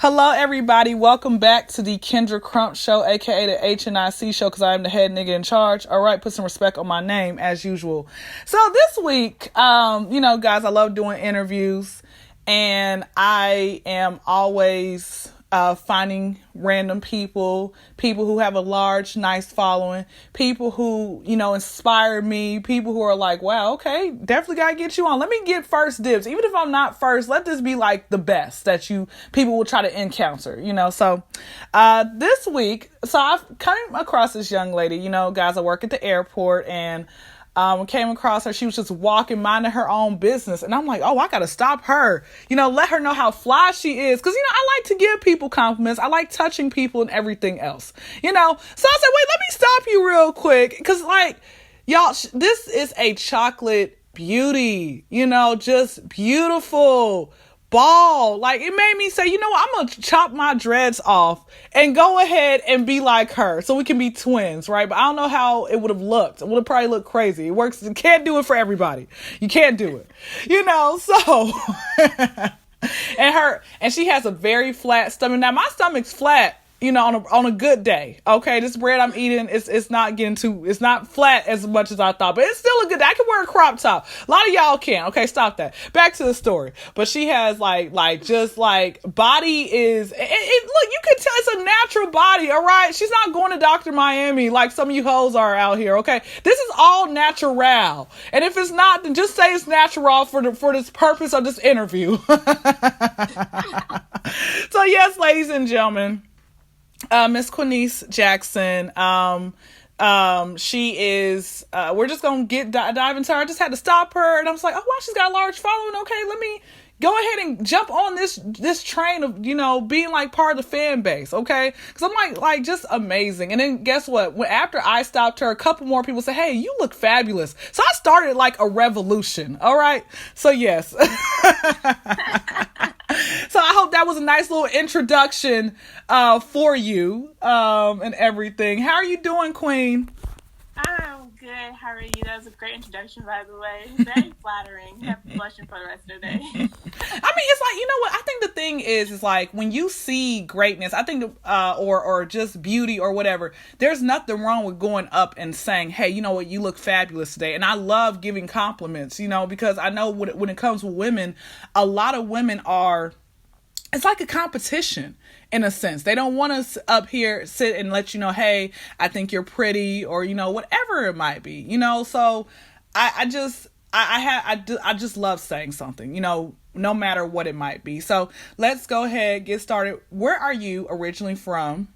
Hello, everybody. Welcome back to the Kendra Crump Show, aka the HNIC Show, because I am the head nigga in charge. All right, put some respect on my name as usual. So this week, guys, I love doing interviews, and I am always finding random people who have a large, nice following, people who, inspire me, people who are like, wow, okay, definitely gotta get you on. Let me get first dibs. Even if I'm not first, let this be like the best that people will try to encounter, So this week, I've come across this young lady, guys, I work at the airport, and came across her. She was just walking, minding her own business. And I'm like, oh, I got to stop her. Let her know how fly she is. Because, I like to give people compliments. I like touching people and everything else. So I said, wait, let me stop you real quick. Because, y'all, this is a chocolate beauty. Just beautiful. Ball. It made me say, I'm going to chop my dreads off and go ahead and be like her so we can be twins, right? But I don't know how it would have looked. It would have probably looked crazy. It works. You can't do it for everybody. You can't do it, so. and she has a very flat stomach. Now, my stomach's flat, on a good day. Okay, this bread I'm eating, it's not it's not flat as much as I thought, but it's still a good day. I can wear a crop top. A lot of y'all can't. Okay, stop that. Back to the story. But she has body is, look, you can tell it's a natural body, all right? She's not going to Dr. Miami like some of you hoes are out here, okay? This is all natural. And if it's not, then just say it's natural for this purpose of this interview. So yes, ladies and gentlemen, Miss Quanice Jackson, she is, we're just going to dive into her. I just had to stop her, and I was like, oh, wow, she's got a large following. Okay, let me go ahead and jump on this train of, being part of the fan base. Okay. Cause I'm like just amazing. And then guess what? After I stopped her, a couple more people said, hey, you look fabulous. So I started a revolution. All right. So yes. So I hope that was a nice little introduction for you and everything. How are you doing, Queen? I'm good. How are you? That was a great introduction, by the way. Very flattering. Have blushing for the rest of the day. I mean, it's what? I think the thing is when you see greatness, I think, or just beauty or whatever, there's nothing wrong with going up and saying, hey, you know what? You look fabulous today. And I love giving compliments, because I know when it comes to women, a lot of women it's like a competition in a sense. They don't want us up here sit and let you know, hey, I think you're pretty, or, whatever it might be, so I just love saying something, no matter what it might be. So let's go ahead, get started. Where are you originally from?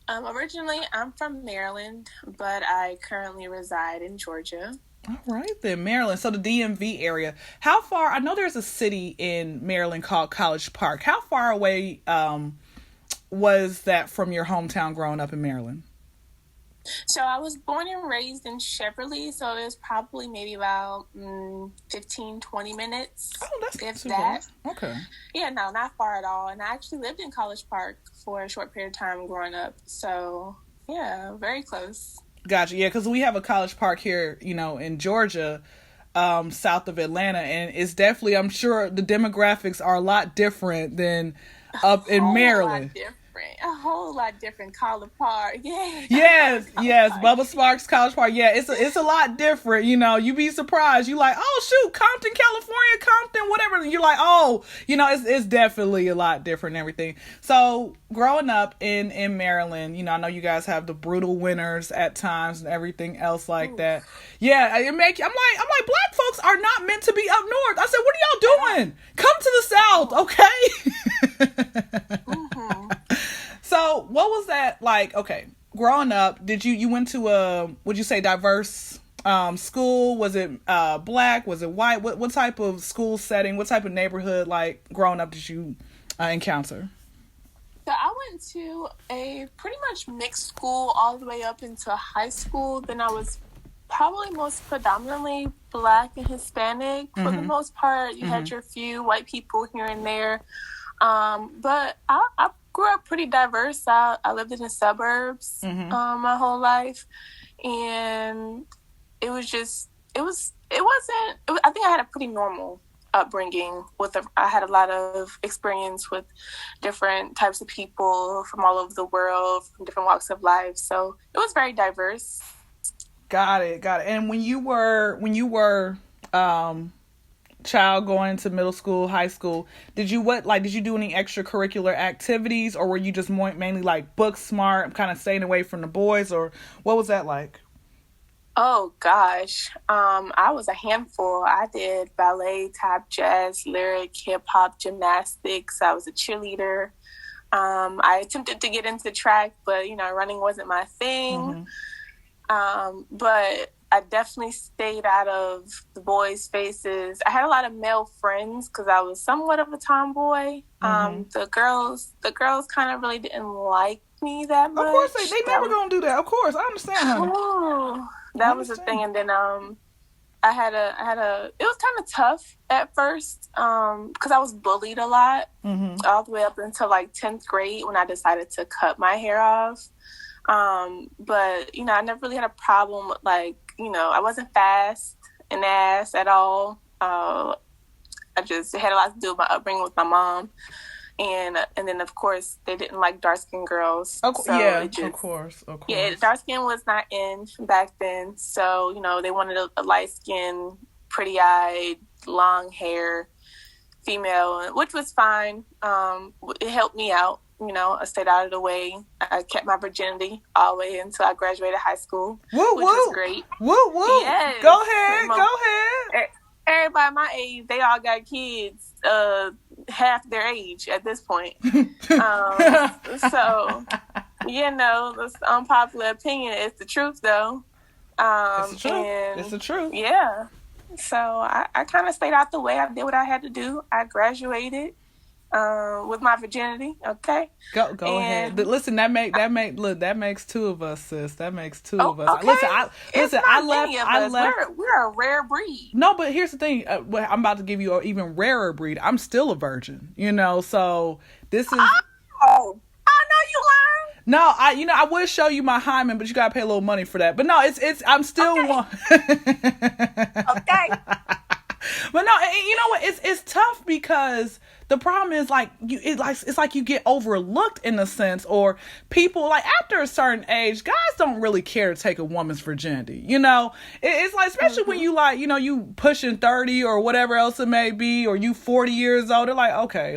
Originally I'm from Maryland, but I currently reside in Georgia. All right, then, Maryland. So the DMV area. How far? I know there's a city in Maryland called College Park. How far away was that from your hometown growing up in Maryland? So I was born and raised in Cheverly, so it was probably maybe about 15, 20 minutes. Oh, that's if too that. Bad. Okay. Yeah, no, not far at all. And I actually lived in College Park for a short period of time growing up. So, yeah, very close. Gotcha. Yeah, because we have a College Park here, in Georgia, south of Atlanta, and it's definitely, I'm sure the demographics are a lot different than up in Maryland. A whole lot different. College Park, yeah. Yes, Bubba Sparks, College Park. Yeah, it's a lot different. You be surprised. You like, oh shoot, Compton, California, Compton, whatever. And you're like, oh, it's definitely a lot different and everything. So growing up in Maryland, I know you guys have the brutal winters at times and everything else like that. Yeah, I'm like, black folks are not meant to be up north. I said, what are y'all doing? Come to the South, okay? Mm-hmm. So what was that like? Okay, growing up, did you went to would you say diverse school? Was it black? Was it white? What type of school setting? What type of neighborhood growing up did you encounter? So I went to a pretty much mixed school all the way up into high school. Then I was probably most predominantly black and Hispanic. For the most part, you had your few white people here and there. But I grew up pretty diverse. I lived in the suburbs my whole life, and I think I had a pretty normal upbringing. I had a lot of experience with different types of people from all over the world, from different walks of life. So it was very diverse. Got it. And when you were child going into middle school, high school, did you do any extracurricular activities, or were you just mainly like book smart, kind of staying away from the boys, or what was that like? Oh gosh, I was a handful. I did ballet, tap, jazz, lyric, hip hop, gymnastics. I was a cheerleader. I attempted to get into track, but running wasn't my thing. But I definitely stayed out of the boys' faces. I had a lot of male friends because I was somewhat of a tomboy. The girls kind of really didn't like me that much. Of course, they never gonna do that. Of course, I understand, honey. Oh, that was the thing. And then I had a. It was kind of tough at first because I was bullied a lot all the way up until like 10th grade when I decided to cut my hair off. But I never really had a problem with I wasn't fast in the ass at all. I just had a lot to do with my upbringing with my mom. And then, of course, they didn't like dark-skinned girls. Of course. Yeah, dark skin was not in back then. So, they wanted a light-skinned, pretty-eyed, long hair female, which was fine. It helped me out. I stayed out of the way. I kept my virginity all the way until I graduated high school, which was great. Woo! Yes. Go ahead. Everybody my age, they all got kids half their age at this point. So, this unpopular opinion is the truth, though. It's the truth. Yeah. So I kind of stayed out the way. I did what I had to do. I graduated with my virginity. Okay. Go ahead. But listen, that makes two of us, sis. That makes two of us. Okay. I left. We're a rare breed. No, but here's the thing. I'm about to give you an even rarer breed. I'm still a virgin. So this is. Oh, I know you learned. No, I would show you my hymen, but you gotta pay a little money for that. But no, it's I'm still one. Okay. But no, you know what? It's tough because the problem is it's like you get overlooked in a sense, or people after a certain age, guys don't really care to take a woman's virginity. It's like, especially when you you pushing 30 or whatever else it may be, or you 40 years old. They're like, okay,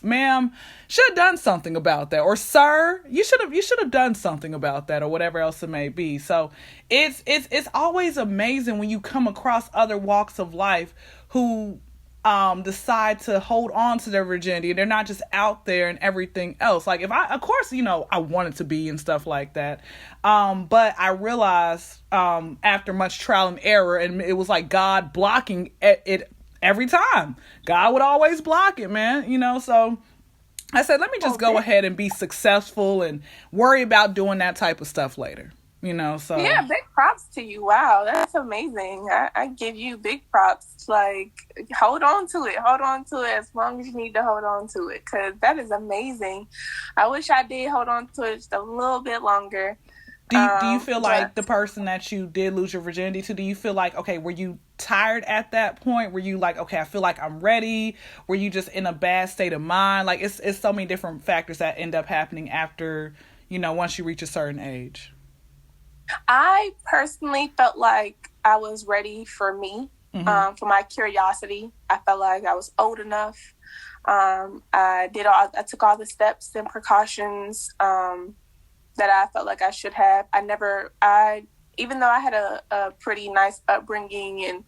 ma'am, should have done something about that, or sir, you should have done something about that, or whatever else it may be. So it's always amazing when you come across other walks of life who decide to hold on to their virginity. They're not just out there and everything else. If I wanted to be and stuff like that. But I realized after much trial and error, and it was like God blocking it every time. God would always block it, man. So I said, let me just go ahead and be successful and worry about doing that type of stuff later. So. Yeah, big props to you. Wow, that's amazing. I give you big props. Hold on to it. Hold on to it as long as you need to hold on to it, because that is amazing. I wish I did hold on to it just a little bit longer. Do you feel like the person that you did lose your virginity to, do you feel like, okay, were you tired at that point? Were you like, okay, I feel like I'm ready? Were you just in a bad state of mind? It's so many different factors that end up happening after, once you reach a certain age. I personally felt like I was ready for me, for my curiosity. I felt like I was old enough. I took all the steps and precautions that I felt like I should have. Even though I had a pretty nice upbringing and,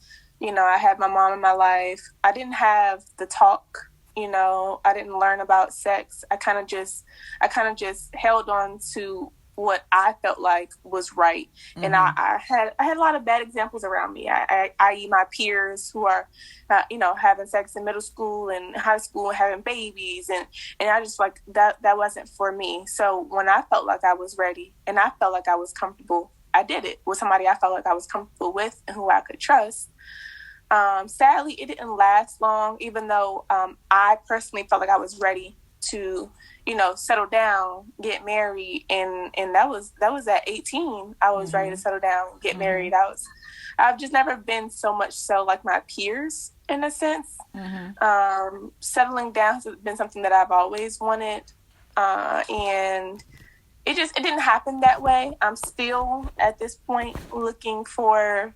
I had my mom in my life, I didn't have the talk. I didn't learn about sex. I kind of just held on to what I felt like was right. And I had a lot of bad examples around me, i.e. my peers who are, having sex in middle school and high school and having babies. And I just that wasn't for me. So when I felt like I was ready and I felt like I was comfortable, I did it with somebody I felt like I was comfortable with and who I could trust. Sadly, it didn't last long, even though I personally felt like I was ready to, settle down, get married, and that was at 18. I was ready to settle down, get married. I I've just never been so much so like my peers in a sense. Settling down has been something that I've always wanted. And it didn't happen that way. I'm still at this point looking for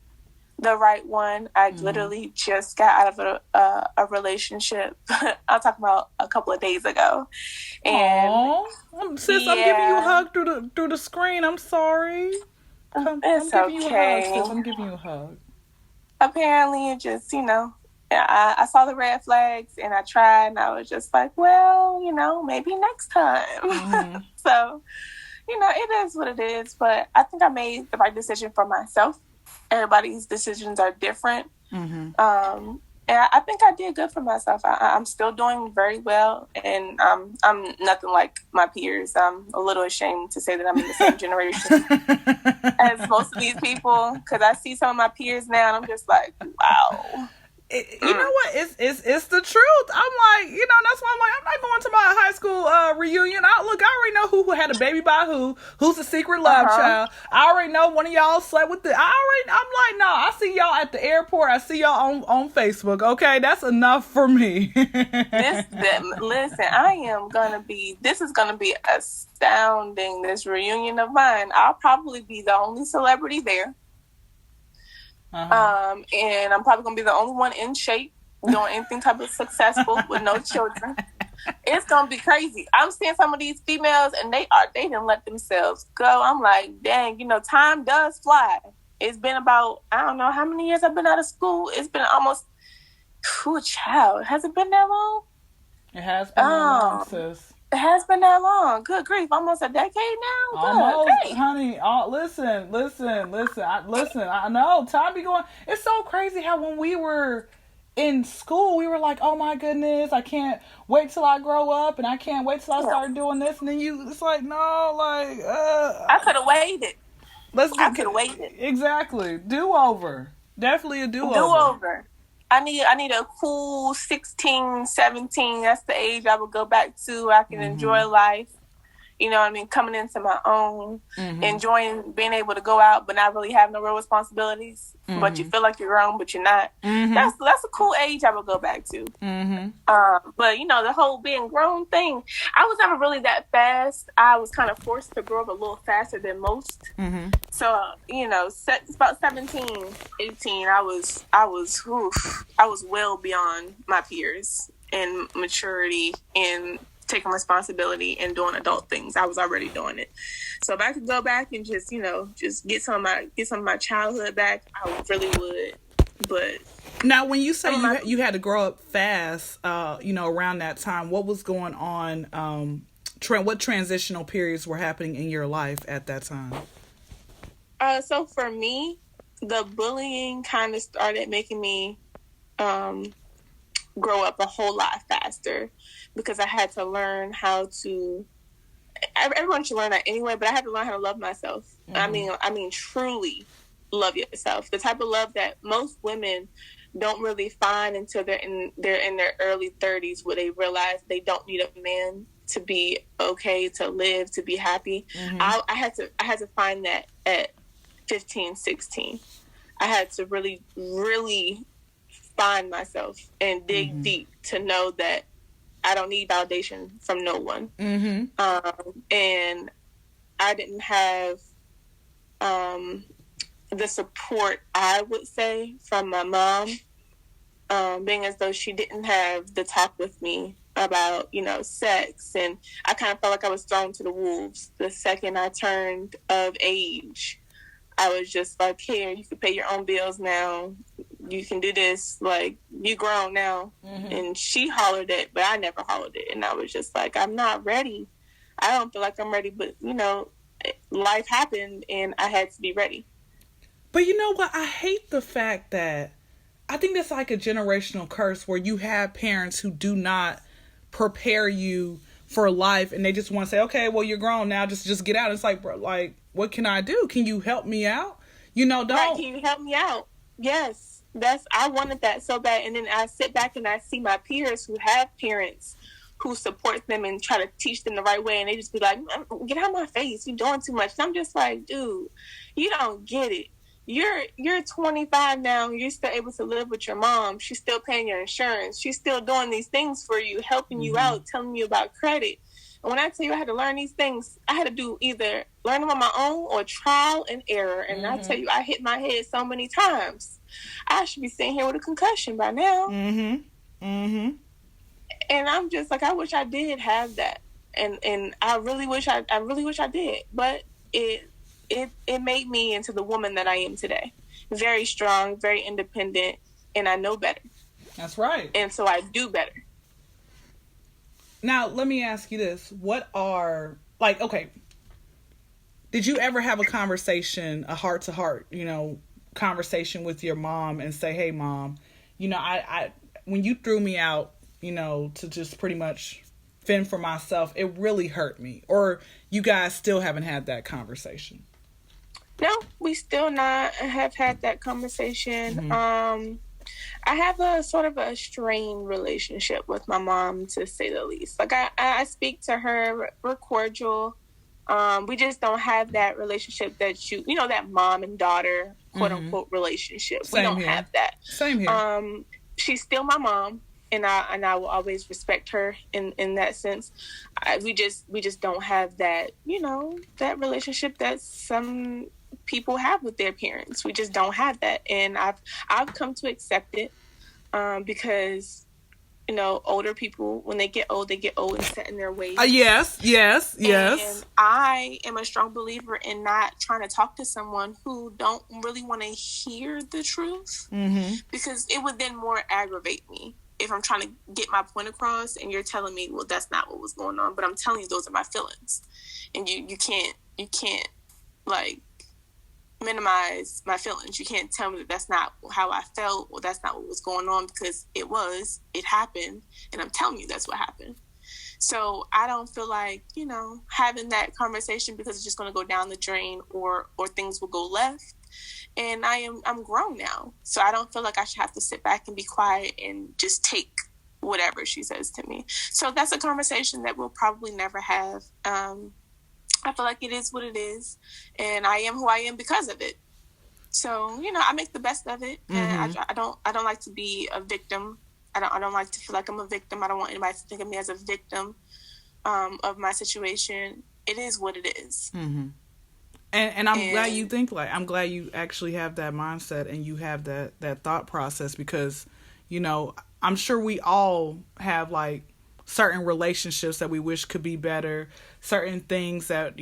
the right one. I literally just got out of a relationship. I'll talk about a couple of days ago. And sis, I'm giving you a hug through the screen. I'm sorry. I'm giving you a hug, sis. I'm giving you a hug. Apparently, it just, I saw the red flags and I tried, and I was just like, well, maybe next time. So, it is what it is. But I think I made the right decision for myself. Everybody's decisions are different. And I think I did good for myself. I'm still doing very well, and I'm nothing like my peers. I'm a little ashamed to say that I'm in the same generation as most of these people, because I see some of my peers now, and I'm just like, wow. You know what? It's the truth. I'm like, that's why I'm like, I'm not going to my high school reunion. I already know who had a baby by who's a secret love child. I already know one of y'all slept with I'm like, no, I see y'all at the airport. I see y'all on Facebook. Okay, that's enough for me. Listen, this is gonna be astounding, this reunion of mine. I'll probably be the only celebrity there. And I'm probably gonna be the only one in shape, doing anything type of successful with no children. It's gonna be crazy. I'm seeing some of these females, and they didn't let themselves go. I'm like, dang, time does fly. It's been about, I don't know how many years I've been out of school. It's been almost, child, has it been that long? It has been that long, sis. It has been that long. Good grief. Almost a decade now? Almost, honey. Listen. I know. Time be going. It's so crazy how when we were in school, we were like, oh my goodness, I can't wait till I grow up, and I can't wait till I start doing this. And then it's like, no, like, I could have waited. I could have waited. Exactly. Do-over. Definitely a do-over. Do-over. I need a cool 16, 17. That's the age I would go back to. I can enjoy life. Coming into my own, enjoying being able to go out, but not really have no real responsibilities. But you feel like you're grown, but you're not. That's a cool age I would go back to. But the whole being grown thing, I was never really that fast. I was kind of forced to grow up a little faster than most. So it's about 17, 18. I was well beyond my peers in maturity and taking responsibility and doing adult things. I was already doing it. So if I could go back and just get some of my childhood back, I really would. But now, when you say you had to grow up fast, around that time, what was going on? What transitional periods were happening in your life at that time? So for me, the bullying kind of started making me grow up a whole lot faster, because I had to learn how to. Everyone should learn that anyway, but I had to learn how to love myself. I mean, truly love yourself. The type of love that most women don't really find until they're in their early 30s, where they realize they don't need a man to be okay, to live, to be happy. I had to find that at 15, 16. I had to really, really find myself and dig deep to know that I don't need validation from no one. And I didn't have the support, I would say, from my mom, being as though she didn't have the talk with me about, sex. And I kind of felt like I was thrown to the wolves. The second I turned of age, I was just like, here, you can pay your own bills now. You can do this. Like, you grown now. And she hollered it, but I never hollered it. And I was just like, I'm not ready. I don't feel like I'm ready. But, life happened and I had to be ready. But you know what? I hate the fact that I think that's like a generational curse where you have parents who do not prepare you for life, and they just want to say, okay, well, you're grown now, just get out. It's like, bro, like, what can I do? Can you help me out? Don't. Right, can you help me out? Yes. I wanted that so bad. And then I sit back and I see my peers who have parents who support them and try to teach them the right way. And they just be like, get out of my face. You're doing too much. And I'm just like, dude, you don't get it. you're 25 now. You're still able to live with your mom. She's still paying your insurance. She's still doing these things for you, helping you out, telling you about credit. And when I tell you I had to learn these things, I had to do either learn them on my own or trial and error. And I tell you, I hit my head so many times. I should be sitting here with a concussion by now. And I'm just like, I wish I did have that. And I really wish I did. But it made me into the woman that I am today. Very strong, very independent, and I know better. That's right. And so I do better. Now, let me ask you this. What are, like, okay, did you ever have a conversation, a heart-to-heart, conversation with your mom and say, hey, Mom, I when you threw me out, to just pretty much fend for myself, it really hurt me? Or you guys still haven't had that conversation? No, we still not have had that conversation. I have a sort of a strained relationship with my mom, to say the least. Like, I speak to her, we're cordial. We just don't have that relationship that that mom and daughter, quote unquote, relationship. Same we don't here. have that. Same here. She's still my mom, and I will always respect her in that sense. We just don't have that, that relationship that some people have with their parents. We just don't have that, and I've come to accept it because older people, when they get old and set in their ways. Yes. And I am a strong believer in not trying to talk to someone who don't really want to hear the truth, because it would then more aggravate me if I'm trying to get my point across and you're telling me, well, that's not what was going on, but I'm telling you those are my feelings, and you can't like minimize my feelings. You can't tell me that that's not how I felt or that's not what was going on, because it happened, and I'm telling you that's what happened. So I don't feel like, having that conversation, because it's just going to go down the drain or things will go left. And I'm grown now, so I don't feel like I should have to sit back and be quiet and just take whatever she says to me. So that's a conversation that we'll probably never have. I feel like it is what it is, and I am who I am because of it. So, I make the best of it, and I don't like to be a victim. I don't like to feel like I'm a victim. I don't want anybody to think of me as a victim of my situation. It is what it is. And I'm glad you think I'm glad you actually have that mindset and you have that thought process, because, I'm sure we all have like certain relationships that we wish could be better, certain things that,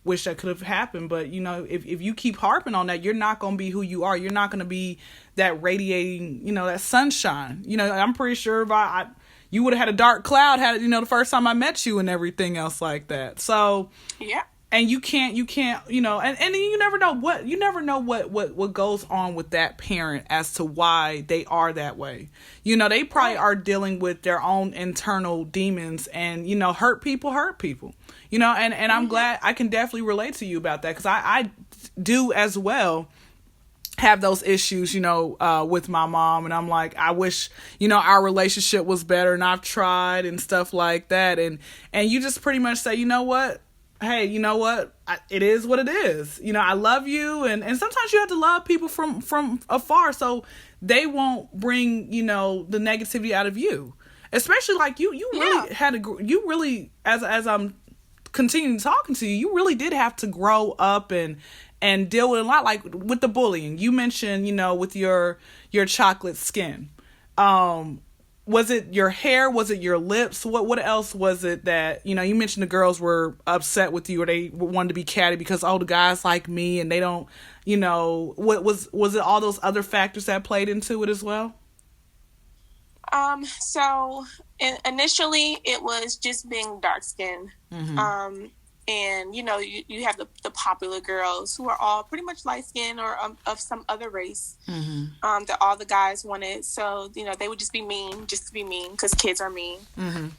wish that could have happened. But, if you keep harping on that, you're not going to be who you are. You're not going to be that radiating, that sunshine. I'm pretty sure if you would have had a dark cloud the first time I met you and everything else like that. So, yeah. And you can't, and you never know what goes on with that parent as to why they are that way. They probably are dealing with their own internal demons, and, hurt people. And I'm glad I can definitely relate to you about that, because I do as well have those issues, with my mom. And I'm like, I wish, our relationship was better, and I've tried and stuff like that. And you just pretty much say, you know what? Hey, you know what? It is what it is. I love you. And sometimes you have to love people from afar, so they won't bring, the negativity out of you. Especially like you really you really, as I'm continuing talking to you, you really did have to grow up and deal with a lot, like with the bullying. You mentioned, with your chocolate skin. Was it your hair? Was it your lips? What else was it that, you mentioned the girls were upset with you, or they wanted to be catty because, the guys like me and they don't, what was it all those other factors that played into it as well? So initially it was just being dark skinned. And, you have the popular girls who are all pretty much light skinned or of some other race that all the guys wanted. So, they would just be mean, just to be mean, because kids are mean. And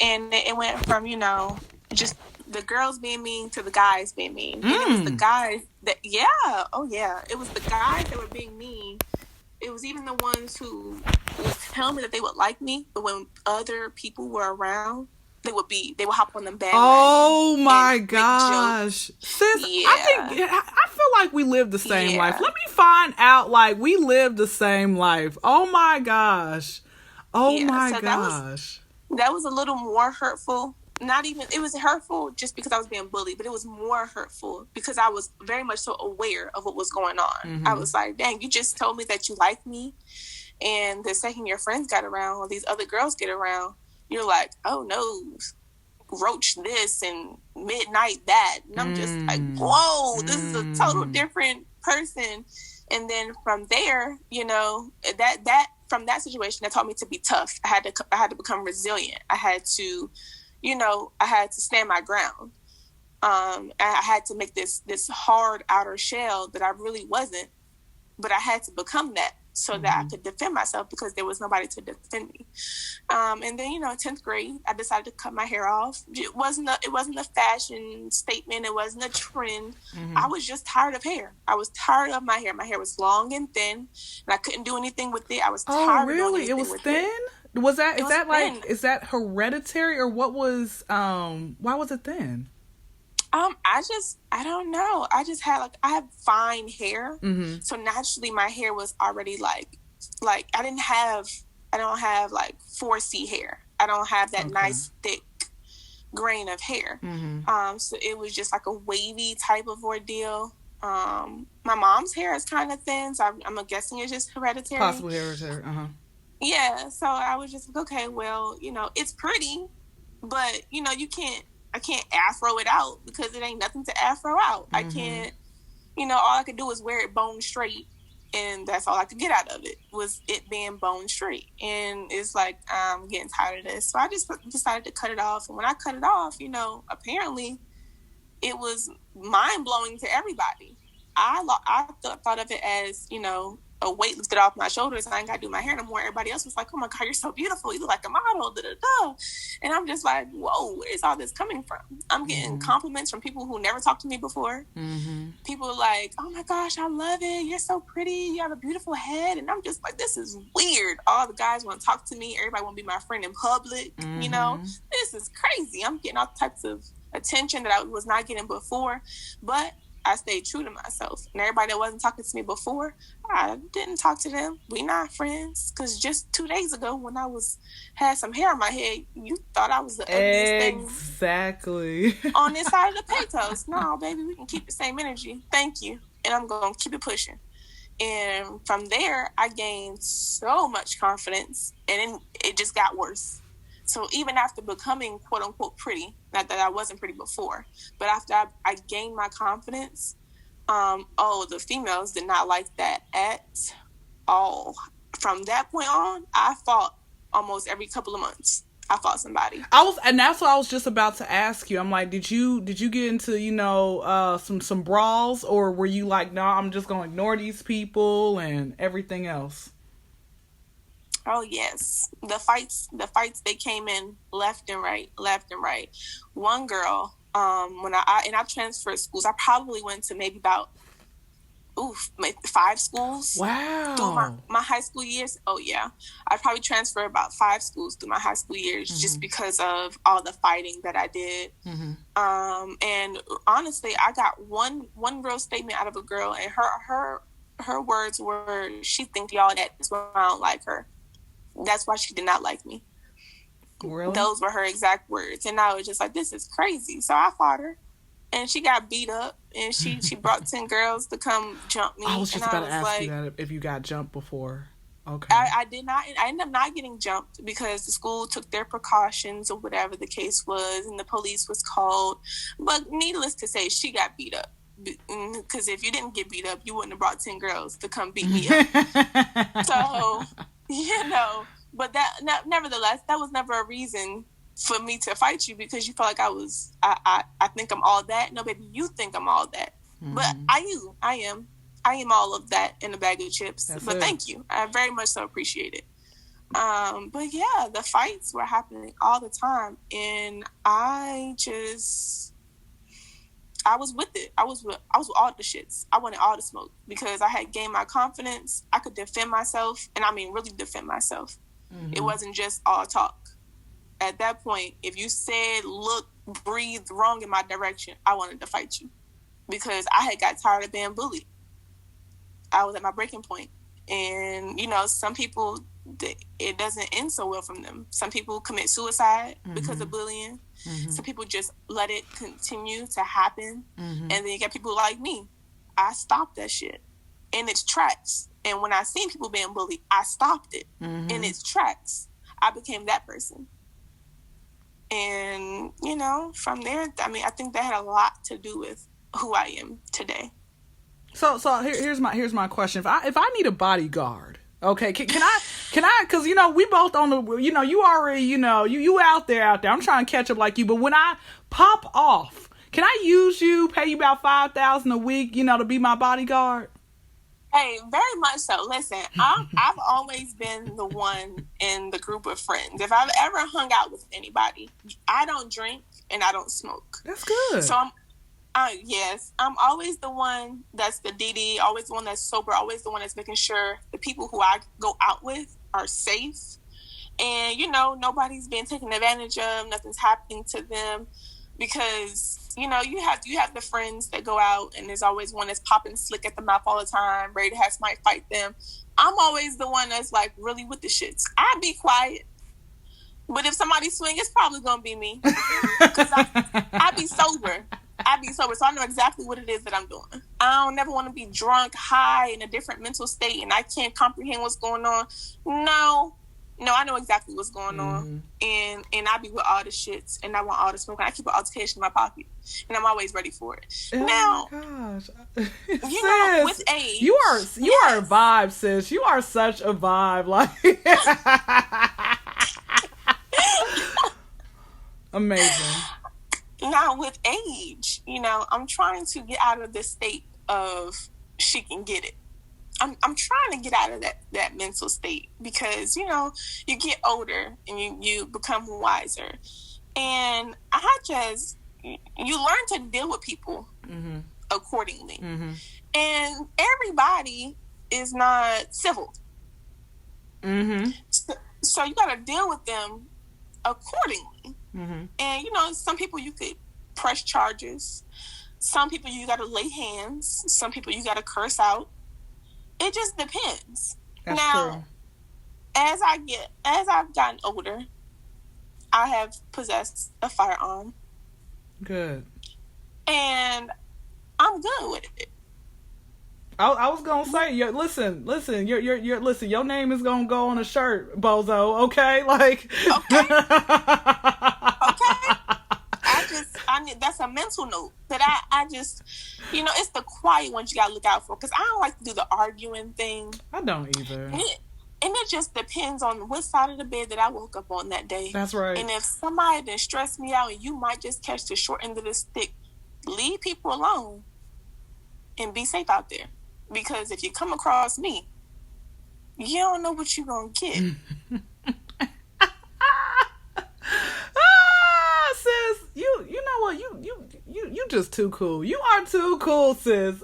it went from, just the girls being mean to the guys being mean. And it was the guys that, it was the guys that were being mean. It was even the ones who would tell me that they would like me, but when other people were around, they would hop on them bandwagon. Oh my gosh. Sis, yeah. I feel like we live the same life. Let me find out, like, we live the same life. Oh my gosh. Oh my gosh. That was a little more hurtful. Not even, it was hurtful just because I was being bullied, but it was more hurtful because I was very much so aware of what was going on. Mm-hmm. I was like, dang, you just told me that you like me, and the second your friends got around or these other girls get around, you're like, oh no, roach this and midnight that. And I'm just like, whoa, this is a total different person. And then from there, you know, from that situation, that taught me to be tough. I had to become resilient. I had to, you know, I had to stand my ground. I had to make this hard outer shell that I really wasn't, but I had to become that so that I could defend myself because there was nobody to defend me. And then, you know, 10th grade, I decided to cut my hair off. It wasn't a fashion statement. It wasn't a trend. I was just tired of hair. I was tired of my hair. My hair was long and thin, and I couldn't do anything with it. I was tired. Oh, really? It was thin? Is that hereditary, or what was, why was it thin? I don't know. I have fine hair. So naturally my hair was already like I don't have like 4C hair. I don't have that nice thick grain of hair. So it was just like a wavy type of ordeal. My mom's hair is kind of thin, so I'm guessing it's just hereditary. Possibly hereditary. Yeah, so I was just like, okay, well, you know, it's pretty, but, you know, I can't afro it out because it ain't nothing to afro out. I can't, you know, all I could do was wear it bone straight, and that's all I could get out of it was it being bone straight. And it's like, I'm getting tired of this. So I just decided to cut it off. And when I cut it off, you know, apparently it was mind-blowing to everybody. I thought of it as, you know, a weight lifted off my shoulders and I ain't got to do my hair no more. Everybody else was like, oh my God, you're so beautiful. You look like a model, da-da-da. And I'm just like, whoa, where is all this coming from? I'm getting compliments from people who never talked to me before. People are like, oh my gosh, I love it. You're so pretty. You have a beautiful head. And I'm just like, this is weird. All the guys want to talk to me. Everybody want to be my friend in public. You know, this is crazy. I'm getting all types of attention that I was not getting before. But I stayed true to myself. And everybody that wasn't talking to me before, I didn't talk to them. We not friends. Because just 2 days ago when I had some hair on my head, you thought I was the ugliest thing. Exactly. On this side of the potatoes. No, baby, we can keep the same energy. Thank you. And I'm going to keep it pushing. And from there, I gained so much confidence. And then it just got worse. So even after becoming quote unquote pretty, not that I wasn't pretty before, but after I gained my confidence, the females did not like that at all. From that point on, I fought almost every couple of months. I fought somebody. And that's what I was just about to ask you. I'm like, did you get into, you know, some brawls, or were you like, no, I'm just gonna ignore these people and everything else? Oh yes, the fights they came in left and right. One girl, when I transferred schools, I probably went to maybe about 5 schools. Wow. Through my high school years. Oh yeah, I probably transferred about 5 schools through my high school years just because of all the fighting that I did. And honestly, I got one real statement out of a girl, and her words were, "She think y'all that's why I don't like her. That's why she did not like me." Really? Those were her exact words. And I was just like, this is crazy. So I fought her, and she got beat up, and she brought 10 girls to come jump me. I was just about to ask you that, if you got jumped before. Okay. I did not. I ended up not getting jumped because the school took their precautions or whatever the case was, and the police was called. But needless to say, she got beat up. Because if you didn't get beat up, you wouldn't have brought 10 girls to come beat me up. So, you know, but nevertheless, that was never a reason for me to fight you because you felt like I think I'm all that. No, baby, you think I'm all that. But I am all of that in a bag of chips. But thank you. I very much so appreciate it. But yeah, the fights were happening all the time. And I was with it. I was with all the shits. I wanted all the smoke because I had gained my confidence. I could defend myself, and I mean really defend myself. It wasn't just all talk. At that point, if you said, look, breathe wrong in my direction, I wanted to fight you because I had got tired of being bullied. I was at my breaking point. And, you know, some people, it doesn't end so well from them. Some people commit suicide because of bullying. Some people just let it continue to happen. And then you get people like me. I stopped that shit in its tracks. And when I seen people being bullied, I stopped it in its tracks. I became that person. And, you know, from there, I mean, I think that had a lot to do with who I am today. So here's my question. If I need a bodyguard, okay, can I, cause you know, we both on the, you know, you already, you know, you out there. I'm trying to catch up like you, but when I pop off, can I use you, pay you about $5,000 a week, you know, to be my bodyguard? Hey, very much so. Listen, I've always been the one in the group of friends. If I've ever hung out with anybody, I don't drink and I don't smoke. That's good. So I'm always the one that's the DD, always the one that's sober, always the one that's making sure the people who I go out with are safe. And, you know, nobody's being taken advantage of, nothing's happening to them. Because, you know, you have the friends that go out and there's always one that's popping slick at the mouth all the time, ready to have somebody fight them. I'm always the one that's like really with the shits. I be quiet. But if somebody swing, it's probably going to be me. Because I be sober. So I know exactly what it is that I'm doing. I don't never want to be drunk, high, in a different mental state, and I can't comprehend what's going on. No, I know exactly what's going on, and I be with all the shits, and I want all the smoke, and I keep an altercation in my pocket, and I'm always ready for it. Oh now, my gosh, you know, with age, you are a vibe, sis. You are such a vibe, like amazing. Now, with age, you know, I'm trying to get out of this state of she can get it. I'm trying to get out of that mental state because, you know, you get older and you become wiser. And you learn to deal with people accordingly. And everybody is not civil. So you got to deal with them accordingly. And, you know, some people you could press charges. Some people you got to lay hands. Some people you got to curse out. It just depends. That's now, true. As I've gotten older, I have possessed a firearm. Good. And I'm good with it. I was gonna say, listen, listen, your name is gonna go on a shirt, bozo. Okay, like. Okay. That's a mental note that I just, you know, it's the quiet ones you gotta look out for because I don't like to do the arguing thing. I don't either. And it just depends on what side of the bed that I woke up on that day. That's right. And if somebody then stressed me out and you might just catch the short end of the stick, leave people alone and be safe out there. Because if you come across me, you don't know what you're going to get. Sis, you know what? You just too cool. You are too cool, sis.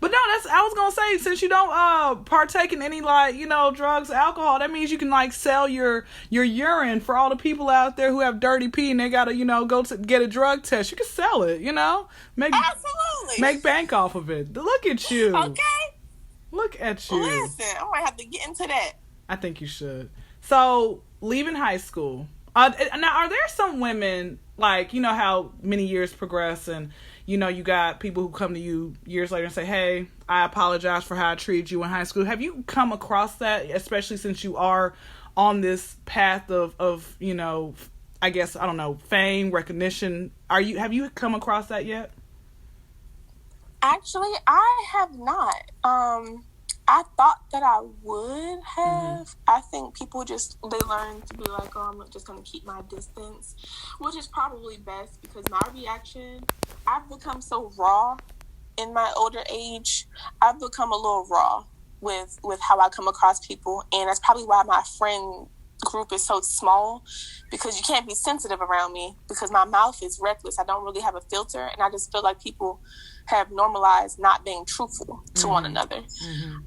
But no, I was gonna say, since you don't partake in any, like, you know, drugs, alcohol, that means you can like sell your urine for all the people out there who have dirty pee and they gotta, you know, go to get a drug test. You can sell it, you know, make bank off of it. Look at you. Okay. Look at you. Listen, I might have to get into that. I think you should. So, leaving high school. Now, are there some women, like, you know how many years progress and, you know, you got people who come to you years later and say, hey, I apologize for how I treated you in high school. Have you come across that, especially since you are on this path of you know, I guess, I don't know, fame, recognition? Have you come across that yet? Actually, I have not. I thought that I would have. I think people they learn to be like, oh, I'm just going to keep my distance, which is probably best because my reaction, I've become so raw in my older age. I've become a little raw with how I come across people. And that's probably why my friend group is so small, because you can't be sensitive around me because my mouth is reckless. I don't really have a filter. And I just feel like people have normalized not being truthful to one another.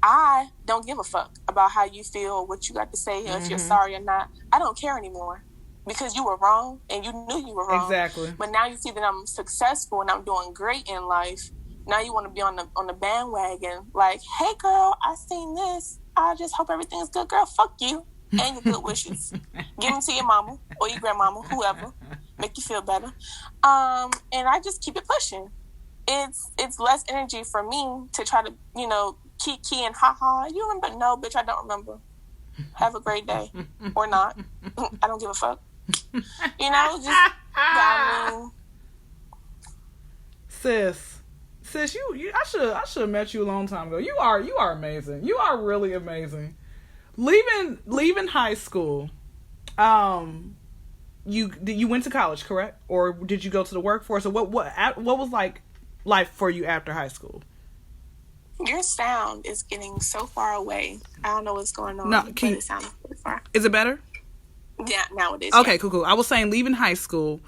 I don't give a fuck about how you feel, what you got to say, or if you're sorry or not. I don't care anymore because you were wrong and you knew you were wrong. Exactly. But now you see that I'm successful and I'm doing great in life. Now you want to be on the bandwagon. Like, hey, girl, I seen this. I just hope everything's good. Girl, fuck you and your good wishes. Give them to your mama or your grandmama, whoever. Make you feel better. And I just keep it pushing. It's less energy for me to try to, kiki and haha. You remember? No, bitch, I don't remember. Have a great day. Or not. I don't give a fuck. Sis, I should have met you a long time ago. You are amazing. You are really amazing. Leaving high school, you went to college, correct? Or did you go to the workforce? Or what was like life for you after high school? Your sound is getting so far away. I don't know what's going on. No, but it sounds really far. Is it better? Yeah, now it is. Okay, yeah. Cool. I was saying leaving high school.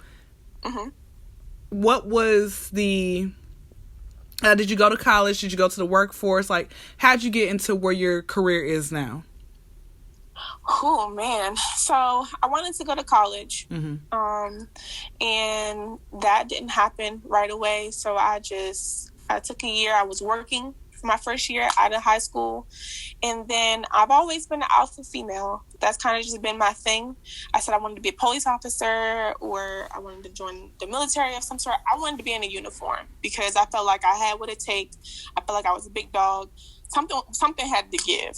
What was the... did you go to college? Did you go to the workforce? Like, how'd you get into where your career is now? Oh, man. So I wanted to go to college. And that didn't happen right away. So I took a year. I was working for my first year out of high school. And then I've always been an alpha female. That's kind of just been my thing. I said I wanted to be a police officer or I wanted to join the military of some sort. I wanted to be in a uniform because I felt like I had what it takes. I felt like I was a big dog. Something had to give.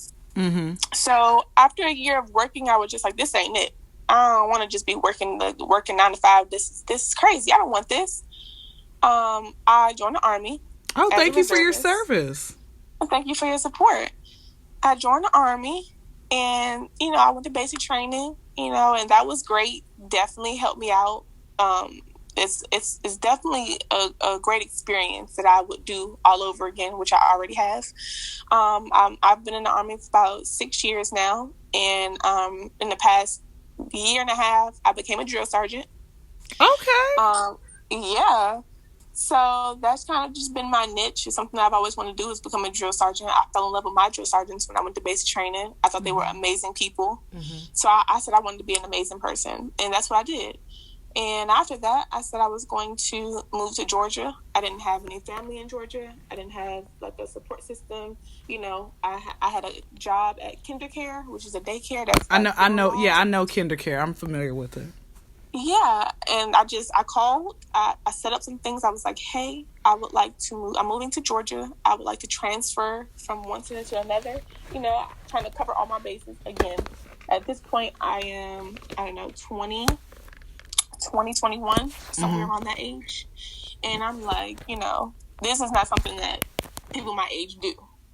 So after a year of working, I was just like, this ain't it. I don't want to just be working 9 to 5. This is crazy. I don't want this. I joined the Army. Oh, thank you for your service. Thank you for your support. I joined the Army and, I went to basic training, and that was great. Definitely helped me out. It's definitely a great experience that I would do all over again, which I already have. I've been in the Army for about 6 years now. And in the past year and a half, I became a drill sergeant. Okay. Yeah. So that's kind of just been my niche. It's something I've always wanted to do is become a drill sergeant. I fell in love with my drill sergeants when I went to basic training. I thought they were amazing people. So I said I wanted to be an amazing person. And that's what I did. And after that, I said I was going to move to Georgia. I didn't have any family in Georgia. I didn't have like a support system. I had a job at KinderCare, which is a daycare. I know. Yeah, I know KinderCare. I'm familiar with it. Yeah, and I called. I set up some things. I was like, hey, I would like to move. I'm moving to Georgia. I would like to transfer from one city to another. Trying to cover all my bases again. At this point, I am, 20, 21, somewhere around that age. And I'm like, this is not something that people my age do.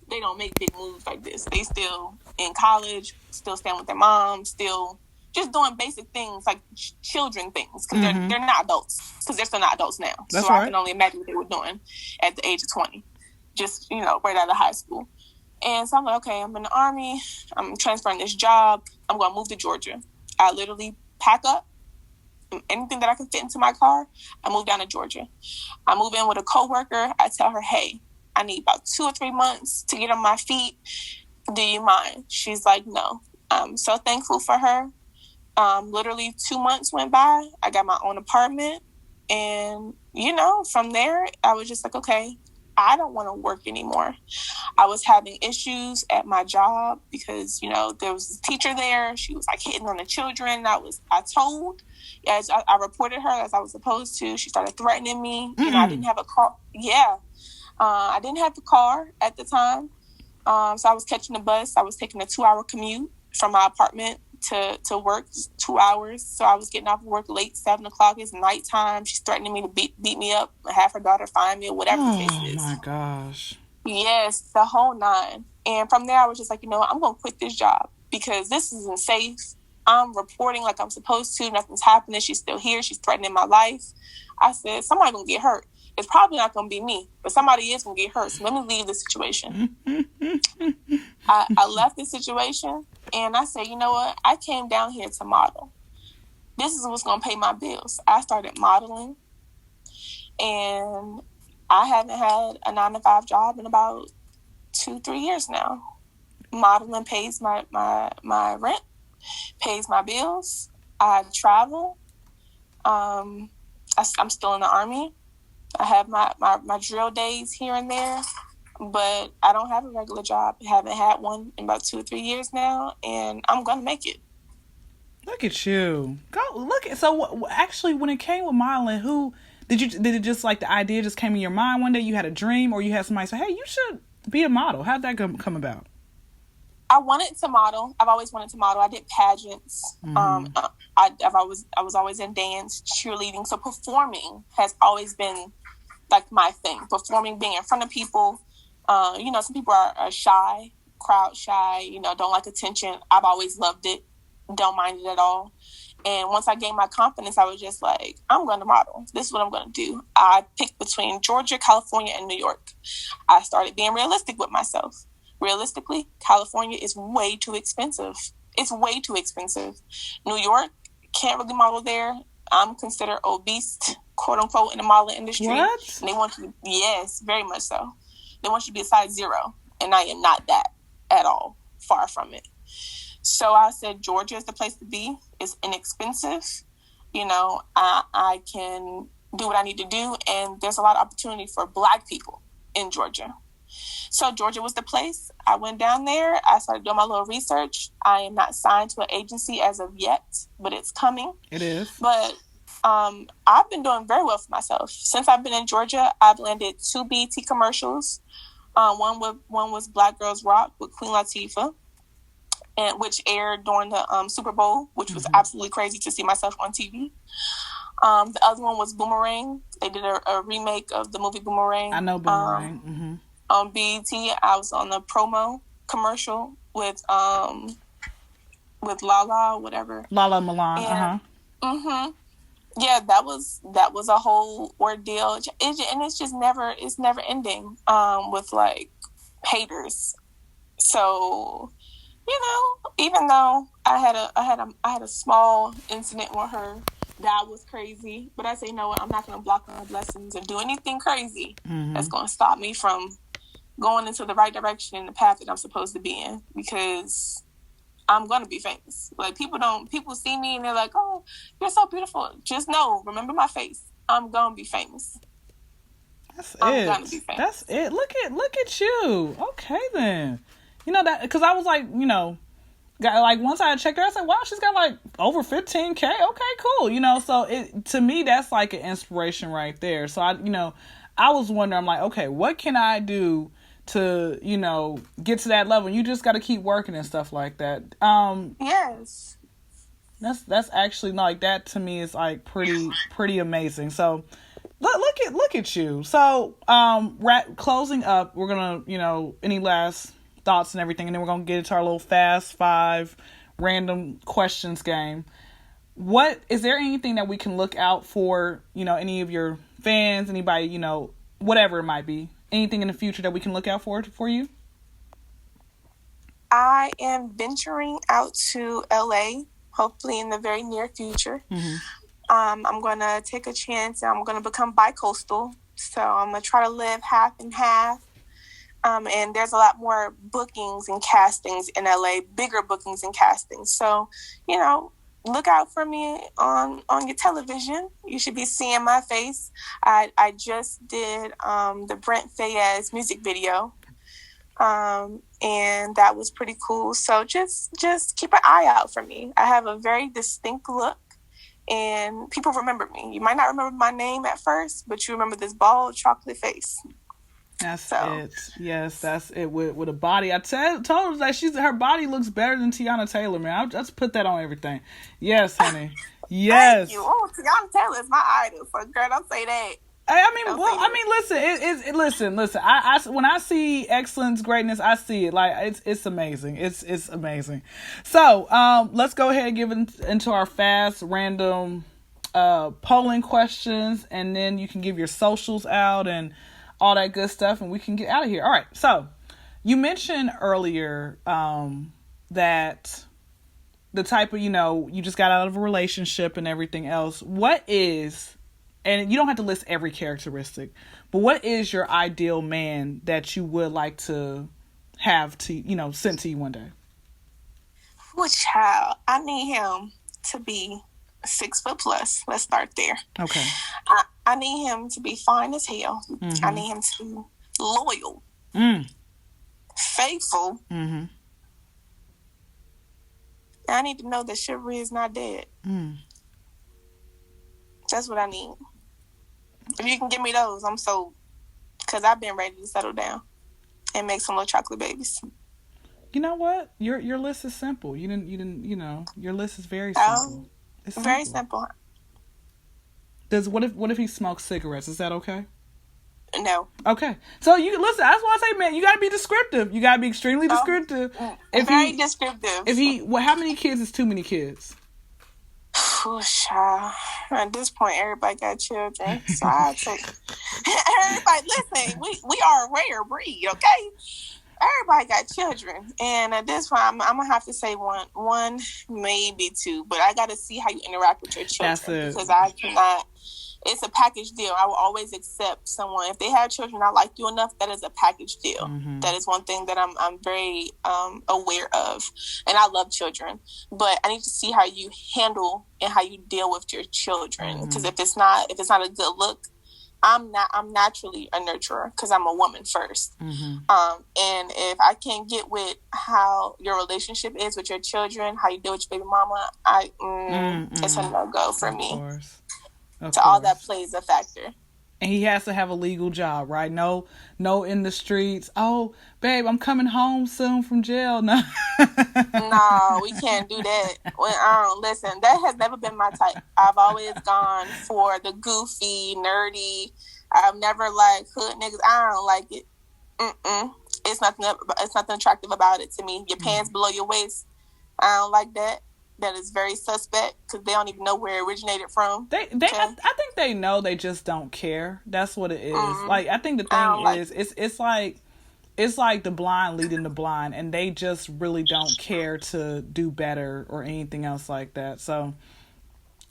They don't make big moves like this. They still in college, still staying with their mom, still just doing basic things like children things because they're not adults because they're still not adults now. That's so right. I can only imagine what they were doing at the age of 20, just, right out of high school. And so I'm like, okay, I'm in the Army. I'm transferring this job. I'm going to move to Georgia. I literally pack up anything that I can fit into my car. I move down to Georgia. I move in with a coworker. I tell her, hey, I need about 2 or 3 months to get on my feet. Do you mind? She's like, no. I'm so thankful for her. Literally 2 months went by. I got my own apartment. And, from there, I was just like, okay, I don't want to work anymore. I was having issues at my job because, there was a teacher there. She was like hitting on the children. I told, as I reported her as I was supposed to. She started threatening me. I didn't have a car. Yeah. I didn't have the car at the time. So I was catching the bus. I was taking a 2-hour commute from my apartment to work, 2 hours. So I was getting off of work late, 7 o'clock. It's nighttime. She's threatening me to beat me up and have her daughter find me or whatever the case is. Oh my gosh. Yes, the whole 9. And from there, I was just like, I'm going to quit this job because this isn't safe. I'm reporting like I'm supposed to. Nothing's happening. She's still here. She's threatening my life. I said, somebody's going to get hurt. It's probably not going to be me, but somebody is going to get hurt. So let me leave this situation. I left this situation and I said, you know what? I came down here to model. This is what's going to pay my bills. I started modeling and I haven't had a 9-to-5 job in about 2-3 years now. Modeling pays my rent, pays my bills. I travel. I'm still in the Army. I have my drill days here and there, but I don't have a regular job. I haven't had one in about 2 or 3 years now, and I'm going to make it. Look at you. Go look at. So actually, when it came with modeling, who did it just like the idea just came in your mind one day? You had a dream, or you had somebody say, "Hey, you should be a model." How'd that come about? I wanted to model. I've always wanted to model. I did pageants. Mm-hmm. I was always in dance, cheerleading. So performing has always been like my thing. Performing, being in front of people. Some people are shy, crowd shy. Don't like attention. I've always loved it. Don't mind it at all. And once I gained my confidence, I was just like, I'm going to model. This is what I'm going to do. I picked between Georgia, California, and New York. I started being realistic with myself. Realistically, California is way too expensive. It's way too expensive. New York, can't really model there. I'm considered obese, quote unquote, in the modeling industry. What? And they want you, yes, very much so. They want you to be a size 0. And I am not that at all. Far from it. So I said, Georgia is the place to be. It's inexpensive. I can do what I need to do. And there's a lot of opportunity for Black people in Georgia. So Georgia was the place. I went down there. I started doing my little research. I am not signed to an agency as of yet, but it's coming. It is. But I've been doing very well for myself. Since I've been in Georgia, I've landed 2 BET commercials. One was Black Girls Rock with Queen Latifah, and which aired during the Super Bowl, which was absolutely crazy to see myself on TV. The other one was Boomerang. They did a remake of the movie Boomerang. I know Boomerang. On BET, I was on the promo commercial with Lala, whatever. Lala Milan. Yeah, that was a whole ordeal, and it's never ending. With like haters. So, even though I had a small incident with her, that was crazy. But I say, no, I'm not going to block my blessings or do anything crazy that's going to stop me from going into the right direction in the path that I'm supposed to be in, because I'm going to be famous. Like, people see me and they're like, oh, you're so beautiful. Just know, remember my face. I'm going to be famous. I'm going to be famous. That's it. Look at you. Okay, then. That, because I was like, got like once I checked her, I said, wow, she's got like over 15K. Okay, cool. So to me, that's like an inspiration right there. So I was wondering, I'm like, okay, what can I do to, get to that level? You just got to keep working and stuff like that. Yes. That's actually like, that to me is like pretty amazing. So look at you. So, closing up, we're going to, any last thoughts and everything, and then we're going to get into our little fast 5 random questions game. What is there anything that we can look out for, any of your fans, anybody, whatever it might be, anything in the future that we can look out for you? I am venturing out to LA, hopefully in the very near future. I'm going to take a chance, and I'm going to become bi-coastal. So I'm going to try to live half and half. And there's a lot more bookings and castings in LA, bigger bookings and castings. So, look out for me on your television. You should be seeing my face. I just did the Brent Faiyaz music video, and that was pretty cool. So just keep an eye out for me. I have a very distinct look, and people remember me. You might not remember my name at first, but you remember this bald chocolate face. That's it. Yes, that's it. With a body, I told her that her body looks better than Tiana Taylor, man. I'll just put that on everything. Yes, honey. Yes. Thank you. Oh, Tiana Taylor is my idol. So, girl, don't say that. Listen. I when I see excellence, greatness, I see it. Like, it's amazing. It's amazing. So, let's go ahead and give into our fast random polling questions, and then you can give your socials out and all that good stuff, and we can get out of here. All right. So you mentioned earlier that the type of, you just got out of a relationship and everything else. What is and you don't have to list every characteristic, but what is your ideal man that you would like to have to, sent to you one day? Well, child, I need him to be 6 foot plus. Let's start there. Okay. I need him to be fine as hell. I need him to be loyal, faithful. I need to know that chivalry is not dead. That's what I need. If you can give me those, I'm sold. Because I've been ready to settle down and make some little chocolate babies. You know what? Your list is simple. You didn't. Your list is very simple. It's simple. Very simple. What if he smokes cigarettes? Is that okay? No. Okay. So you listen. That's why I say, man, you got to be descriptive. You got to be extremely descriptive. Very descriptive. How many kids is too many kids? Oh, child. At this point, everybody got children. So I say, everybody, listen, we are a rare breed, okay? Everybody got children. And at this point, I'm going to have to say one, maybe two. But I got to see how you interact with your children. That's it. Because I cannot, it's a package deal. I will always accept someone. If they have children, I like you enough, that is a package deal. That is one thing that I'm very aware of. And I love children. But I need to see how you handle and how you deal with your children. Because if it's not a good look, I'm naturally a nurturer because I'm a woman first. And if I can't get with how your relationship is with your children, how you deal with your baby mama, it's a no-go for me. Of course. All that plays a factor. And he has to have a legal job, right? No in the streets. Oh, babe, I'm coming home soon from jail. No. No, we can't do that. Listen, that has never been my type. I've always gone for the goofy, nerdy. I've never liked hood niggas. I don't like it. It's nothing attractive about it to me. Your pants below your waist. I don't like that. That is very suspect because they don't even know where it originated from. I think they know, they just don't care. That's what it is. Like, I think the thing is, it's like the blind leading the blind, and they just really don't care to do better or anything else like that. So,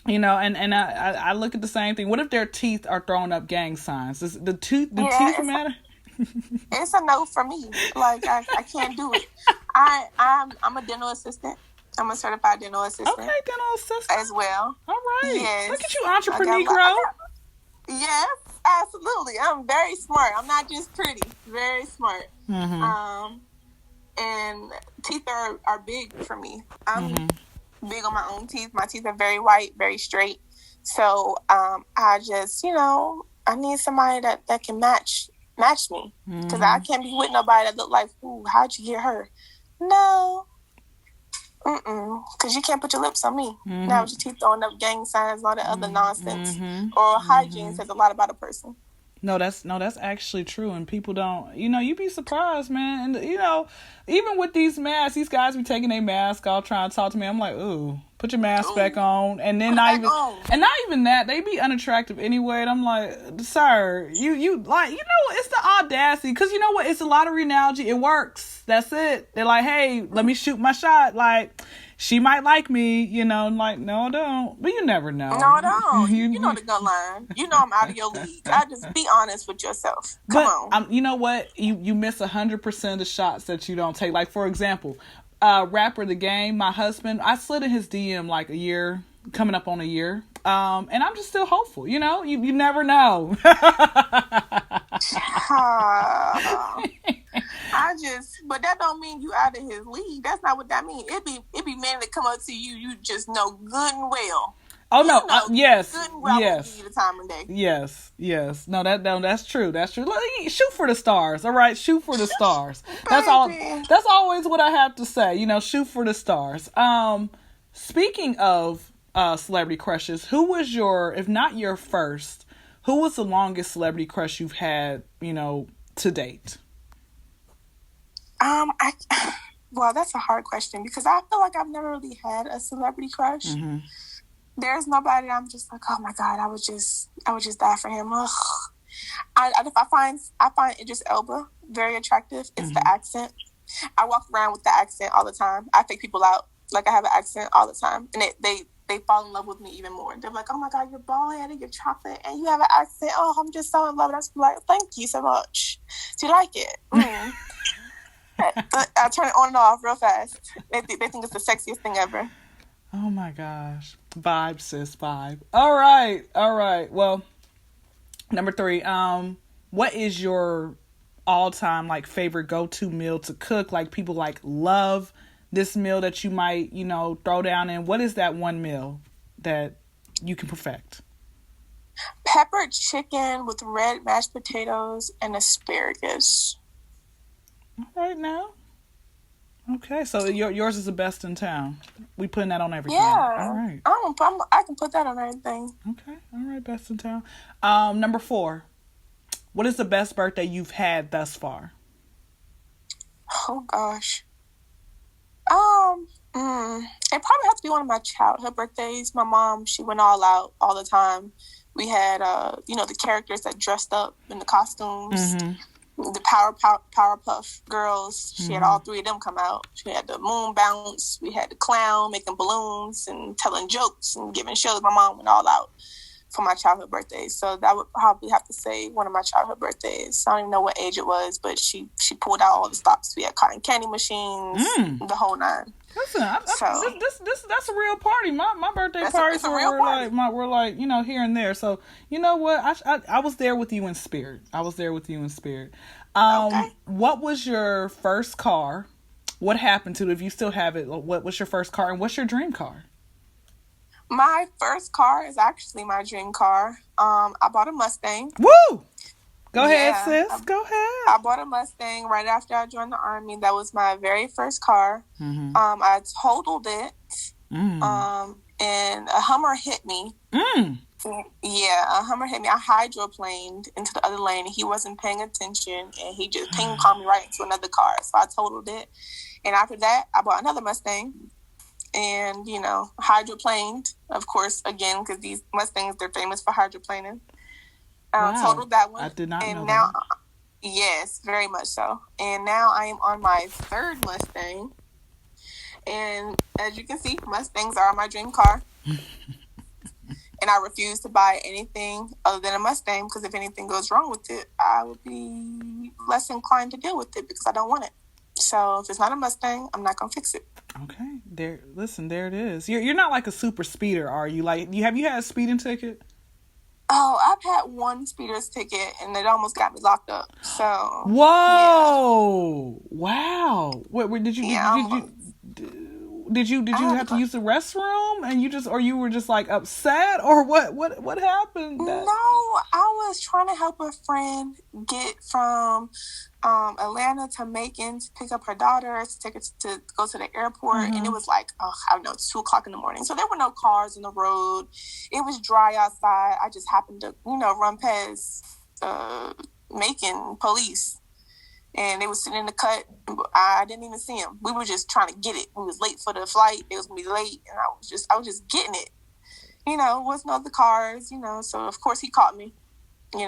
and I look at the same thing. What if their teeth are throwing up gang signs? Does the teeth matter? It's a no for me. Like, I can't do it. I'm a dental assistant. I'm a certified dental assistant. Okay, dental assistant. As well. All right. Yes. Look at you, entrepreneur. Yes, absolutely. I'm very smart. I'm not just pretty. Very smart. And teeth are big for me. I'm big on my own teeth. My teeth are very white, very straight. So I just, I need somebody that can match me. Because I can't be with nobody that look like, ooh, how'd you get her? No. Because you can't put your lips on me. Now with your teeth throwing up gang signs and all that other nonsense. Or hygiene says a lot about a person. No, that's actually true, and people don't. You'd be surprised, man. And even with these masks, these guys be taking their mask off, trying to talk to me. I'm like, ooh, put your mask back on, and then not even that, they be unattractive anyway. And I'm like, sir, you like, it's the audacity, because you know what? It's a lottery analogy. It works. That's it. They're like, hey, let me shoot my shot. Like, she might like me, like, no, don't. But you never know. No, don't. You know the gun line. I'm out of your league. I just be honest with yourself. Come on. You know what? You miss 100% of the shots that you don't take. Like, for example, rapper The Game, my husband, I slid in his DM like a year, coming up on a year. And I'm just still hopeful. You never know. But that don't mean you out of his league. That's not what that means. It be men that come up to you, you just know good and well. Oh no! Yes, good and well. Yes. Give you the time of day. Yes. No, that's true. That's true. Shoot for the stars. All right, shoot for the stars. That's all. That's always what I have to say. Shoot for the stars. Speaking of celebrity crushes, who was if not your first, who was the longest celebrity crush you've had, to date? Well, that's a hard question because I feel like I've never really had a celebrity crush. There's nobody that I'm just like, oh my God, I would just die for him. Ugh. I find Idris Elba very attractive. It's the accent. I walk around with the accent all the time. I fake people out like I have an accent all the time, and they fall in love with me even more. They're like, oh my God, you're bald-headed, you're chocolate, and you have an accent. Oh, I'm just so in love. That's like, thank you so much. Do you like it? I turn it on and off real fast. They think it's the sexiest thing ever. Oh my gosh. Vibe, sis, vibe. All right. Well, number 3, what is your all-time like favorite go-to meal to cook? Like people like love this meal that you might, throw down in. What is that one meal that you can perfect? Peppered chicken with red mashed potatoes and asparagus. All right now. Okay, so yours is the best in town. We putting that on everything. Yeah. All right. I can put that on everything. Okay. All right, best in town. Number 4. What is the best birthday you've had thus far? Oh gosh. It probably has to be one of my childhood birthdays. My mom, she went all out all the time. We had, the characters that dressed up in the costumes. Mm-hmm. The Powerpuff Girls. She had all 3 of them come out. She had the moon bounce. We had the clown making balloons and telling jokes and giving shows. My mom went all out for my childhood birthdays. So that would probably have to say one of my childhood birthdays. I don't even know what age it was, but she pulled out all the stops. We had cotton candy machines, the whole 9. Listen, that's a real party. My birthday parties were like here and there. So you know what? I was there with you in spirit. Okay. What was your first car? What happened to it? If you still have it, what was your first car, and what's your dream car? My first car is actually my dream car. I bought a Mustang. Woo! Go ahead, sis. Go ahead. I bought a Mustang right after I joined the Army. That was my very first car. Mm-hmm. I totaled it. And a Hummer hit me. Yeah, a Hummer hit me. I hydroplaned into the other lane. He wasn't paying attention, and he just ping-ponged me right into another car. So I totaled it. And after that, I bought another Mustang. And, hydroplaned, of course, again, because these Mustangs, they're famous for hydroplaning. Wow. Totaled that one. I did not know now, that. Yes, very much so. And now I am on my 3rd Mustang. And as you can see, Mustangs are my dream car. And I refuse to buy anything other than a Mustang, because if anything goes wrong with it, I would be less inclined to deal with it because I don't want it. So if it's not a Mustang, I'm not gonna fix it. Okay, there it is. You're not like a super speeder, are you? Like, have you had a speeding ticket? Oh, I've had one speeder's ticket, and it almost got me locked up. So whoa, yeah. Wow. What did you? Yeah, did you have to use the restroom, and you were just like upset, or what happened? No, I was trying to help a friend get from Atlanta to Macon to pick up her daughter to take her to go to the airport. And it was like, 2:00 in the morning. So there were no cars on the road. It was dry outside. I just happened to, run past Macon police. And they was sitting in the cut. I didn't even see them. We were just trying to get it. We was late for the flight. It was going to be late. And I was just getting it. Wasn't other cars, So, of course, he caught me. He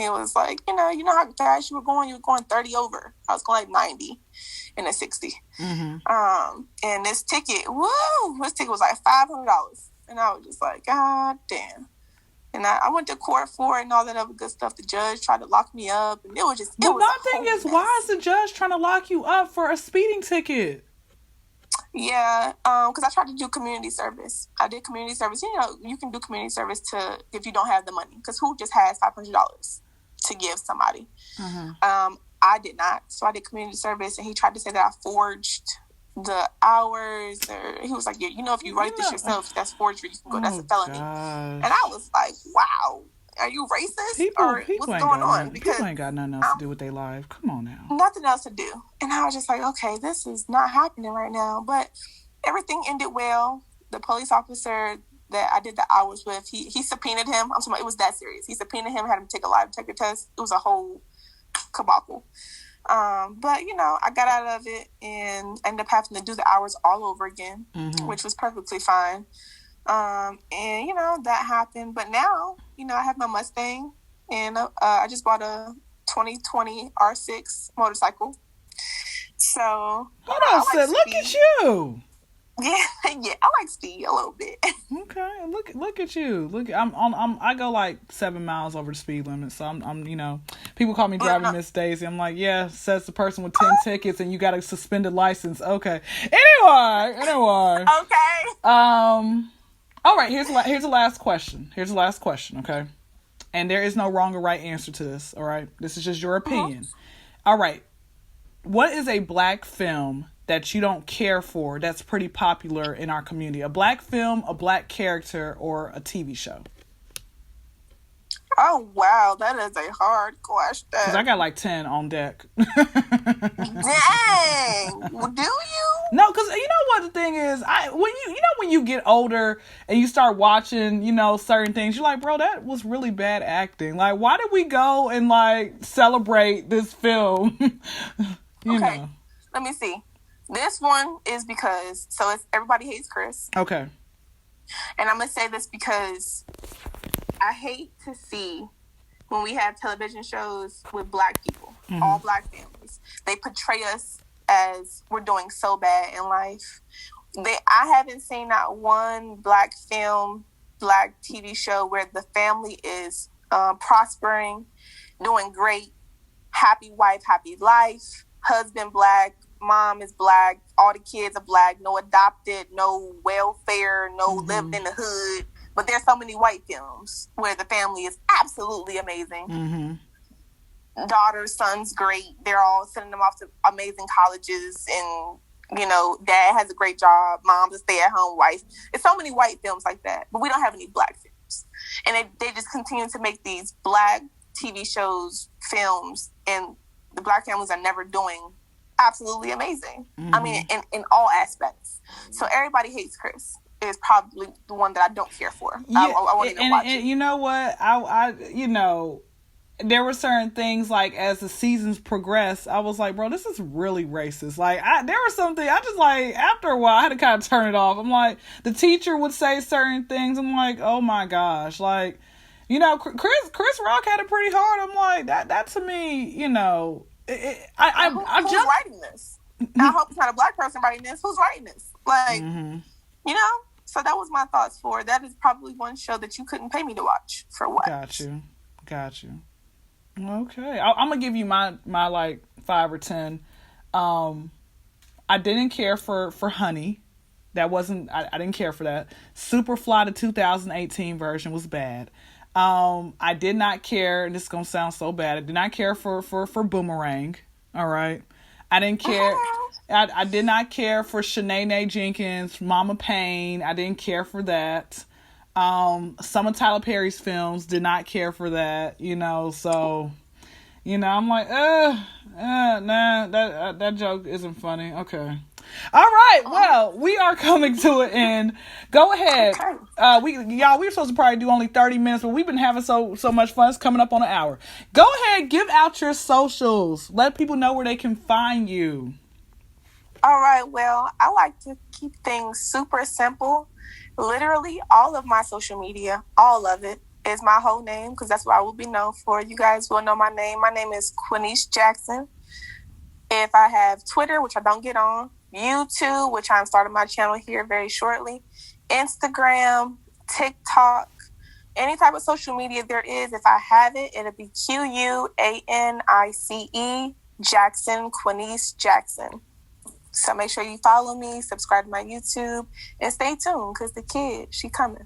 was like, you know how fast you were going? You were going 30 over. I was going like 90 in a 60. Mm-hmm. And this ticket was like $500. And I was just like, God damn. And I went to court for it and all that other good stuff. The judge tried to lock me up. And it was just... But my thing is, why is the judge trying to lock you up for a speeding ticket? Yeah, because I tried to do community service. I did community service. You can do community service if you don't have the money. Because who just has $500 to give somebody? Mm-hmm. I did not. So I did community service. And he tried to say that I forged the hours. He was like, if you write this yourself, that's forgery. You can go. That's a felony. Gosh. And I was like, wow. Are you racist? People what's going on? Because people ain't got nothing else to do with their life. Come on now. Nothing else to do. And I was just like, okay, this is not happening right now. But everything ended well. The police officer that I did the hours with, he subpoenaed him. I'm sorry, it was that serious. He subpoenaed him, had him take a lie detector test. It was a whole kabacle. But, I got out of it and ended up having to do the hours all over again, which was perfectly fine. And, that happened. But now, I have my Mustang, and I just bought a 2020 R6 motorcycle. So, hold on, look at you. Yeah, yeah, I like speed a little bit. Okay, look at you. Look, I go like 7 miles over the speed limit. So I'm people call me driving Miss Daisy. I'm like, yeah, says the person with 10 tickets and you got a suspended license. Okay. Anyway. Okay. All right. Here's the last question. Okay. And there is no wrong or right answer to this. All right. This is just your opinion. All right. What is a black film that you don't care for that's pretty popular in our community? A black film, a black character, or a TV show? Oh, wow. That is a hard question. Because I got like 10 on deck. Dang. Well, do you? No, because you know what the thing is? When you get older and you start watching, certain things, you're like, bro, that was really bad acting. Like, why did we go and like celebrate this film? you know. Let me see. This one is because, so it's Everybody Hates Chris. Okay. And I'm going to say this because I hate to see when we have television shows with black people, all black families, they portray us as we're doing so bad in life. I haven't seen not one black film, black TV show where the family is prospering, doing great, happy wife, happy life, husband black, mom is black, all the kids are black, no adopted, no welfare, no lived in the hood. But there's so many white films where the family is absolutely amazing. Daughters, sons, great. They're all sending them off to amazing colleges, and dad has a great job, mom's a stay-at-home wife. There's so many white films like that, but we don't have any black films. And they just continue to make these black TV shows, films, and the black families are never doing absolutely amazing. I mean, in all aspects. So Everybody Hates Chris is probably the one that I don't care for. Yeah, I won't even watch it. You know what? There were certain things, like, as the seasons progressed, I was like, bro, this is really racist. Like, there was something, I just, like, after a while, I had to kind of turn it off. I'm like, the teacher would say certain things. I'm like, oh my gosh. Like, Chris Rock had it pretty hard. I'm like, that to me, who's writing this? I hope it's not a black person writing this. Who's writing this? Like, so that was my thoughts for it. That is probably one show that you couldn't pay me to watch. For what? Got you. Okay. I'm going to give you my like 5 or 10. I didn't care for Honey. That wasn't, I didn't care for that. Superfly, the 2018 version, was bad. I did not care, and this is going to sound so bad, I did not care for Boomerang. All right. I didn't care. I did not care for Shanae Jenkins, Mama Payne. I didn't care for that. Some of Tyler Perry's films, did not care for that, so, I'm like, nah, that joke isn't funny. Okay. All right. Well, we are coming to an end. Go ahead. We were supposed to probably do only 30 minutes, but we've been having so much fun. It's coming up on an hour. Go ahead. Give out your socials. Let people know where they can find you. All right. Well, I like to keep things super simple. Literally all of my social media, all of it, is my whole name, because that's what I will be known for. You guys will know my name. My name is Quanice Jackson. If I have Twitter, which I don't get on, YouTube, which I'm starting my channel here very shortly, Instagram, TikTok, any type of social media there is, if I have it, it'll be QUANICE Jackson, Quanice Jackson. So make sure you follow me, subscribe to my YouTube, and stay tuned, because the kid, she coming.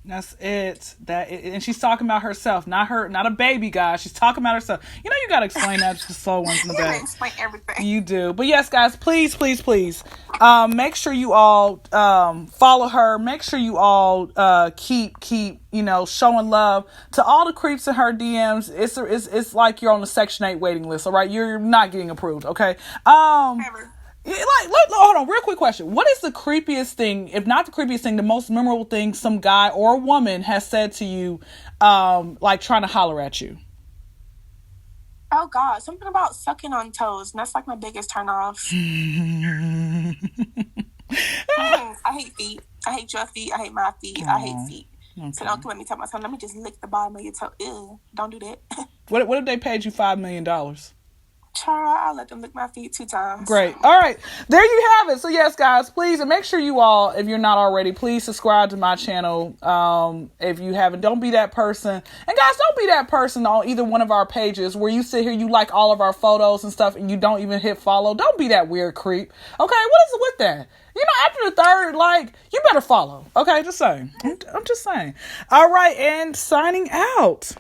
That's it. And she's talking about herself, not a baby, guys. She's talking about herself. You gotta explain that to the slow ones in the back. Explain everything. You do. But yes, guys, please, make sure you all follow her. Make sure you all keep showing love to all the creeps in her DMs. It's like you're on the Section 8 waiting list. All right, you're not getting approved. Okay. Never. Hold on, real quick question. What is the creepiest thing, if not the creepiest thing, the most memorable thing some guy or a woman has said to you, like trying to holler at you? Oh, God. Something about sucking on toes. And that's like my biggest turn off. I hate feet. I hate your feet. I hate my feet. I hate feet. Okay. So don't come at me, tell myself, let me just lick the bottom of your toe. Ew, don't do that. What if they paid you $5 million? Child, I'll let them lick my feet 2 times. Great. All right. There you have it. So yes, guys, please, and make sure you all, if you're not already, please subscribe to my channel. If you haven't, don't be that person. And guys, don't be that person on either one of our pages where you sit here, you like all of our photos and stuff, and you don't even hit follow. Don't be that weird creep. Okay. What is it with that? You know, after the third like, you better follow. Okay. Just saying. I'm just saying. All right. And signing out.